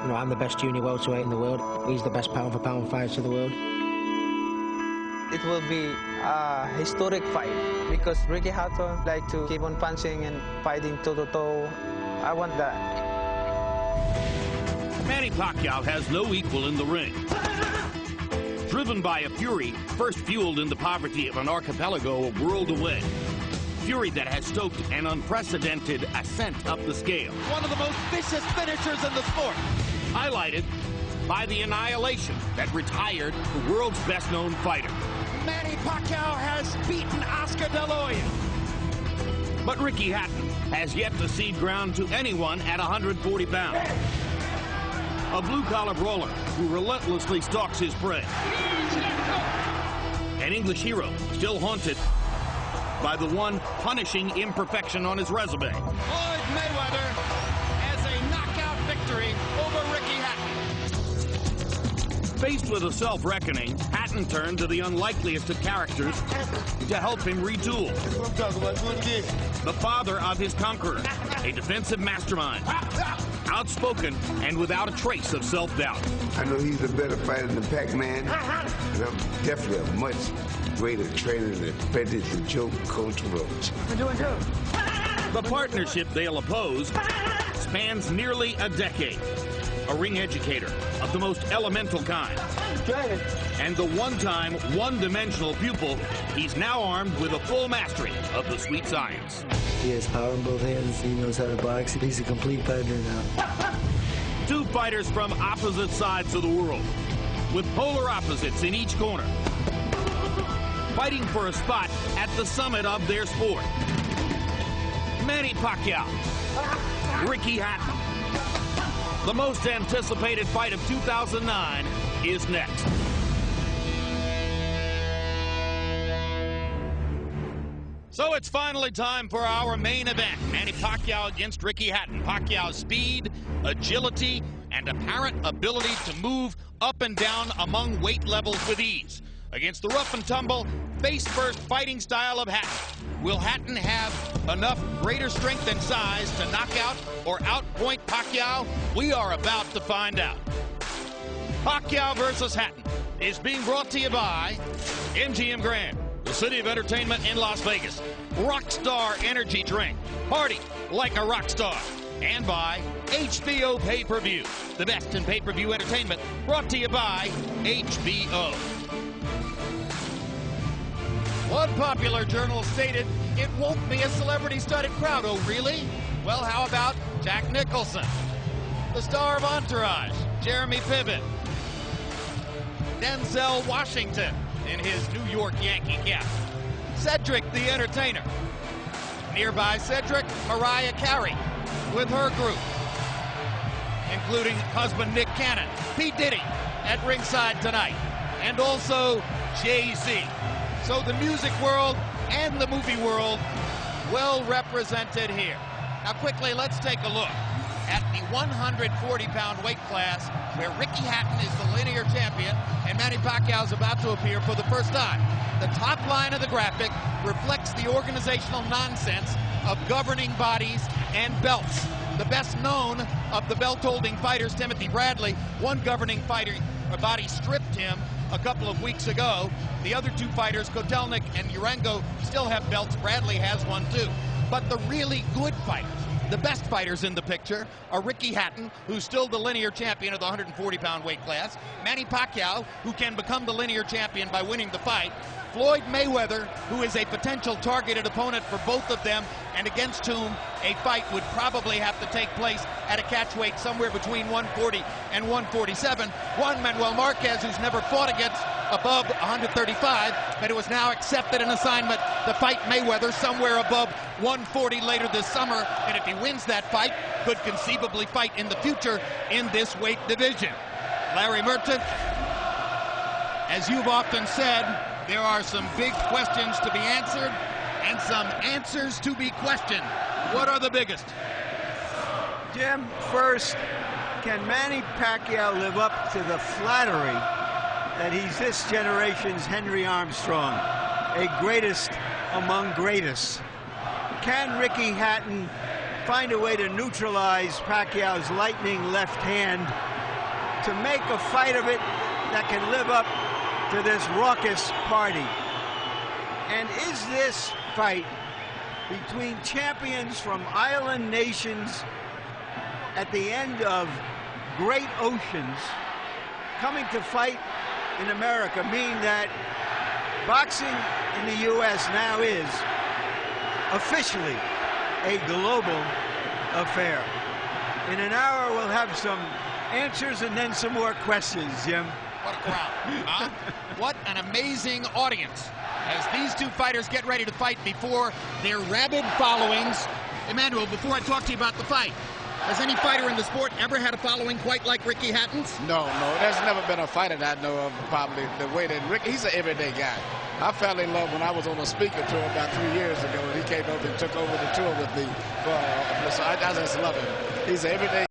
You know, I'm the best junior welterweight in the world. He's the best pound-for-pound fighter in the world. It will be a historic fight because Ricky Hatton like to keep on punching and fighting toe-to-toe. I want that. Manny Pacquiao has no equal in the ring. Driven by a fury first fueled in the poverty of an archipelago a world away. Fury that has stoked an unprecedented ascent up the scale. One of the most vicious finishers in the sport. Highlighted by the annihilation that retired the world's best-known fighter. Manny Pacquiao has beaten Oscar De La Hoya. But Ricky Hatton has yet to cede ground to anyone at 140 pounds. A blue-collar brawler who relentlessly stalks his prey. An English hero still haunted by the one punishing imperfection on his resume. Floyd Mayweather has a knockout victory over Ricky Hatton. Faced with a self-reckoning, Hatton turned to the unlikeliest of characters to help him retool. The father of his conqueror, a defensive mastermind, outspoken and without a trace of self-doubt. I know he's a better fighter than Pac-Man, and I'm definitely a much greater trainer than Frederick the Joke Coach Roach. The partnership they'll oppose spans nearly a decade. A ring educator of the most elemental kind. And the one-time, one-dimensional pupil, he's now armed with a full mastery of the sweet science. He has power in both hands. He knows how to box. He's a complete fighter now. Two fighters from opposite sides of the world, with polar opposites in each corner, fighting for a spot at the summit of their sport. Manny Pacquiao, Ricky Hatton. The most anticipated fight of 2009 is next. So it's finally time for our main event. Manny Pacquiao against Ricky Hatton. Pacquiao's speed, agility, and apparent ability to move up and down among weight levels with ease. Against the rough and tumble, face-first fighting style of Hatton. Will Hatton have enough greater strength and size to knock out or outpoint Pacquiao? We are about to find out. Pacquiao versus Hatton is being brought to you by MGM Grand, the city of entertainment in Las Vegas. Rockstar Energy Drink. Party like a rock star. And by HBO Pay-Per-View, the best in pay-per-view entertainment, brought to you by HBO. One popular journal stated, it won't be a celebrity-studded crowd. Oh, really? Well, how about Jack Nicholson? The star of Entourage, Jeremy Piven. Denzel Washington in his New York Yankee cap. Cedric the Entertainer. Nearby Cedric, Mariah Carey with her group, including husband Nick Cannon, P. Diddy at ringside tonight, and also Jay-Z. So the music world and the movie world well represented here. Now quickly, let's take a look at the 140-pound weight class where Ricky Hatton is the linear champion and Manny Pacquiao is about to appear for the first time. The top line of the graphic reflects the organizational nonsense of governing bodies and belts. The best known of the belt-holding fighters, Timothy Bradley, one governing body stripped him a couple of weeks ago. The other two fighters, Kotelnik and Urango, still have belts. Bradley has one too. But the really good fighters, the best fighters in the picture, are Ricky Hatton, who's still the linear champion of the 140-pound weight class, Manny Pacquiao, who can become the linear champion by winning the fight, Floyd Mayweather, who is a potential targeted opponent for both of them, and against whom a fight would probably have to take place at a catch weight somewhere between 140 and 147. Juan Manuel Marquez, who's never fought against above 135, but it was now accepted an assignment to fight Mayweather somewhere above 140 later this summer, and if he wins that fight, could conceivably fight in the future in this weight division. Larry Merchant, as you've often said, there are some big questions to be answered and some answers to be questioned. What are the biggest? Jim, first, can Manny Pacquiao live up to the flattery that he's this generation's Henry Armstrong, a greatest among greatest? Can Ricky Hatton find a way to neutralize Pacquiao's lightning left hand, to make a fight of it that can live up to this raucous party. And is this fight between champions from island nations at the end of great oceans coming to fight in America mean that boxing in the U.S. now is officially a global affair? In an hour, we'll have some answers and then some more questions, Jim. What a crowd, huh? What an amazing audience as these two fighters get ready to fight before their rabid followings. Emmanuel, before I talk to you about the fight, has any fighter in the sport ever had a following quite like Ricky Hatton's? No, there's never been a fighter that I know of probably the way that Ricky, he's an everyday guy. I fell in love when I was on a speaker tour about 3 years ago, and he came over and took over the tour with me. So I just love him. He's an everyday